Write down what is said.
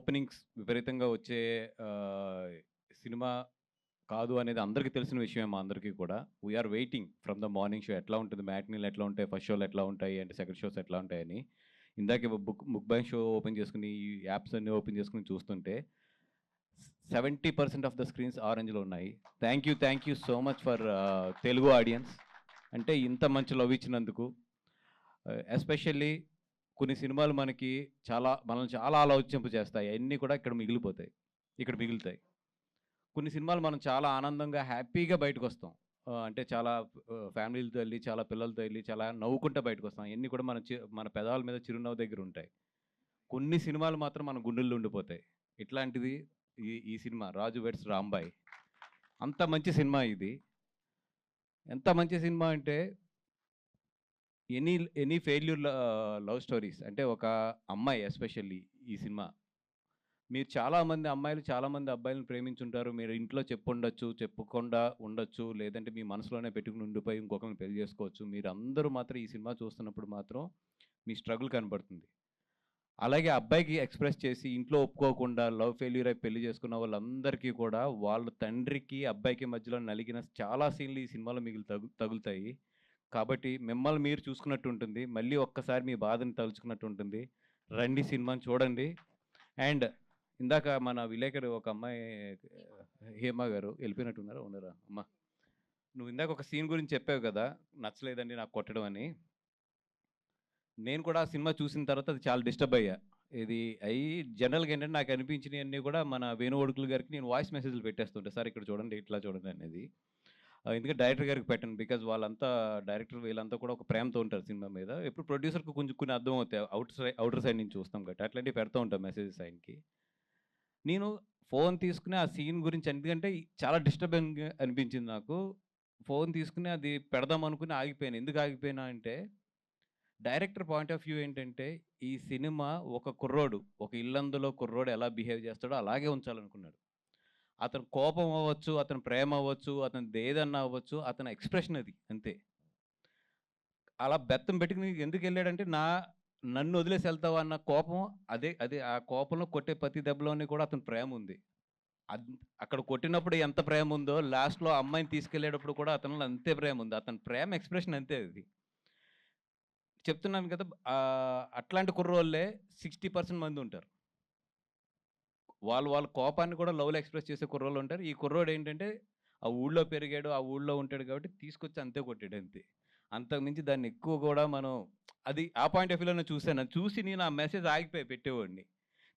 Openings విపరీతంగా వచ్చే cinema కాదు అనేది అందరికీ తెలిసిన విషయమే మా అందరికీ కూడా. We are waiting from the morning show ఎట్లా ఉంటుంది, మ్యాట్నీలు ఎట్లా ఉంటాయి, ఫస్ట్ షోలు ఎట్లా ఉంటాయి, అంటే సెకండ్ షోస్ ఎట్లా ఉంటాయని. ఇందాకే బుక్ బై షో ఓపెన్ చేసుకొని, ఈ యాప్స్ అన్నీ ఓపెన్ చేసుకొని చూస్తుంటే 70% ఆఫ్ ద స్క్రీన్స్ ఆరెంజ్‌లో ఉన్నాయి. Thank you so much for Telugu audience. అంటే ఇంత మంచి లవ్ ఇచ్చినందుకు. ఎస్పెషల్లీ కొన్ని సినిమాలు మనల్ని చాలా ఆలోచింపజేస్తాయి. అయన్నీ కూడా ఇక్కడ మిగులుతాయి. కొన్ని సినిమాలు మనం చాలా ఆనందంగా, హ్యాపీగా బయటకొస్తాం. అంటే చాలా ఫ్యామిలీలతో ఎళ్లి, చాలా పిల్లలతో ఎళ్లి, చాలా నవ్వుకుంటా బయటకొస్తాం. అయన్నీ కూడా మన పెదాల మీద చిరునవ్వు దగ్గరుంటాయి. కొన్ని సినిమాలు మాత్రం మన గుండెల్లో ఉండిపోతాయి. ఇట్లాంటిది ఈ సినిమా 'రాజు వెడ్స్ రాంబాయ్'. అంత మంచి సినిమా ఇది. ఎంత మంచి సినిమా అంటే any any failure love stories, అంటే ఒక అమ్మాయి ఎస్పెషల్లీ ఈ సినిమా. మీరు చాలామంది అబ్బాయిలను ప్రేమించుంటారు. మీరు ఇంట్లో చెప్పుండొచ్చు, చెప్పకుండా ఉండొచ్చు. లేదంటే మీ మనసులోనే పెట్టుకొని ఉండిపోయి ఇంకొకరిని పెళ్లి చేసుకోవచ్చు. మీరందరూ మాత్రం ఈ సినిమా చూస్తున్నప్పుడు మాత్రం మీ స్ట్రగుల్ కనపడుతుంది. అలాగే అబ్బాయికి ఎక్స్‌ప్రెస్ చేసి ఇంట్లో ఒప్పుకోకుండా లవ్ ఫెయిల్యూర్ అయి పెళ్లి చేసుకున్న వాళ్ళందరికీ కూడా వాళ్ళ తండ్రికి, అబ్బాయికి మధ్యలో నలిగిన చాలా సీన్‌లు ఈ సినిమాలో మీకు తగులుతాయి. కాబట్టి మిమ్మల్ని మీరు చూసుకున్నట్టు ఉంటుంది. మళ్ళీ ఒక్కసారి మీ బాధని తలుచుకున్నట్టు ఉంటుంది. రండి, సినిమాని చూడండి. అండ్ ఇందాక మన విలేకరు ఒక అమ్మాయి, హేమ గారు ఎళ్ళిపోయినట్టున్నారా? ఉన్నారా? అమ్మ, నువ్వు ఇందాక ఒక సీన్ గురించి చెప్పావు కదా! నచ్చలేదండి నాకు కొట్టడం అని. నేను కూడా ఆ సినిమా చూసిన తర్వాత అది చాలా డిస్టర్బ్ అయ్యా. ఇది అయ్యి జనరల్‌గా ఏంటంటే నాకు అనిపించినయన్నీ కూడా మన వేణు ఉడుకుల గారికి నేను వాయిస్ మెసేజ్‌లు పెట్టేస్తుంటా. సార్ ఇక్కడ చూడండి, ఇట్లా చూడండి అనేది. ఎందుకంటే డైరెక్టర్ గారికి పెట్టను. బికాజ్ వాళ్ళంతా డైరెక్టర్ వీళ్ళంతా కూడా ఒక ప్రేమతో ఉంటారు సినిమా మీద. ఎప్పుడు ప్రొడ్యూసర్‌కి కొంచెం కొన్ని అర్థమవుతాయి. ఔటర్ సైడ్ నుంచి చూస్తాం కాబట్టి. అట్లాంటివి పెడతా ఉంటాం మెసేజెస్ ఆయనకి. నేను ఫోన్ తీసుకొని ఆ సీన్ గురించి, ఎందుకంటే చాలా డిస్టర్బింగ్‌గా అనిపించింది నాకు. ఫోన్ తీసుకొని అది పెడదాం అనుకుని ఆగిపోయాను. ఎందుకు ఆగిపోయినా అంటే, డైరెక్టర్ పాయింట్ ఆఫ్ వ్యూ ఏంటంటే, ఈ సినిమా ఒక ఇల్లందులో కుర్రోడు ఎలా బిహేవ్ చేస్తాడో అలాగే ఉంచాలనుకున్నాడు. అతని కోపం అవ్వచ్చు, అతని ప్రేమ అవ్వచ్చు, అతనిదేదన్నా అవ్వచ్చు, అతని ఎక్స్‌ప్రెషన్ అది అంతే. అలా బెత్తం పెట్టుకొని ఎందుకెళ్ళాడంటే, నన్ను వదిలేసి ఎళ్తావా అన్న కోపం, అదే అదే ఆ కోపంలో కొట్టే ప్రతి దెబ్బలోని కూడా అతని ప్రేముంది. అద్ అక్కడ కొట్టినప్పుడు ఎంత ప్రేముందో, లాస్ట్‌లో అమ్మాయిని తీసుకెళ్ళేటప్పుడు కూడా అతనిలో అంతే ప్రేముంది. అతని ప్రేమ ఎక్స్‌ప్రెషన్ అంతే అది. చెప్తున్నాను కదా! అట్లాంటి కుర్రోళ్ళే 60% మందుంటారు. వాళ్ళ కోపాన్ని కూడా లవ్‌లో ఎక్స్‌ప్రెస్ చేసే కుర్రోళ్ళుంటారు. ఈ కుర్రోడేంటంటే, ఆ ఊళ్ళో పెరిగాడు, ఆ ఊళ్ళో ఉంటాడు కాబట్టి తీసుకొచ్చి అంతే కొట్టాడు అంతే. అంతకు మించి దాన్ని ఎక్కువ గూడా మనం, అది ఆ పాయింట్ ఆఫ్ వ్యూలోనే చూసాను. అది చూసి నేను ఆ మెసేజ్ ఆగిపోయా పెట్టేవాడిని.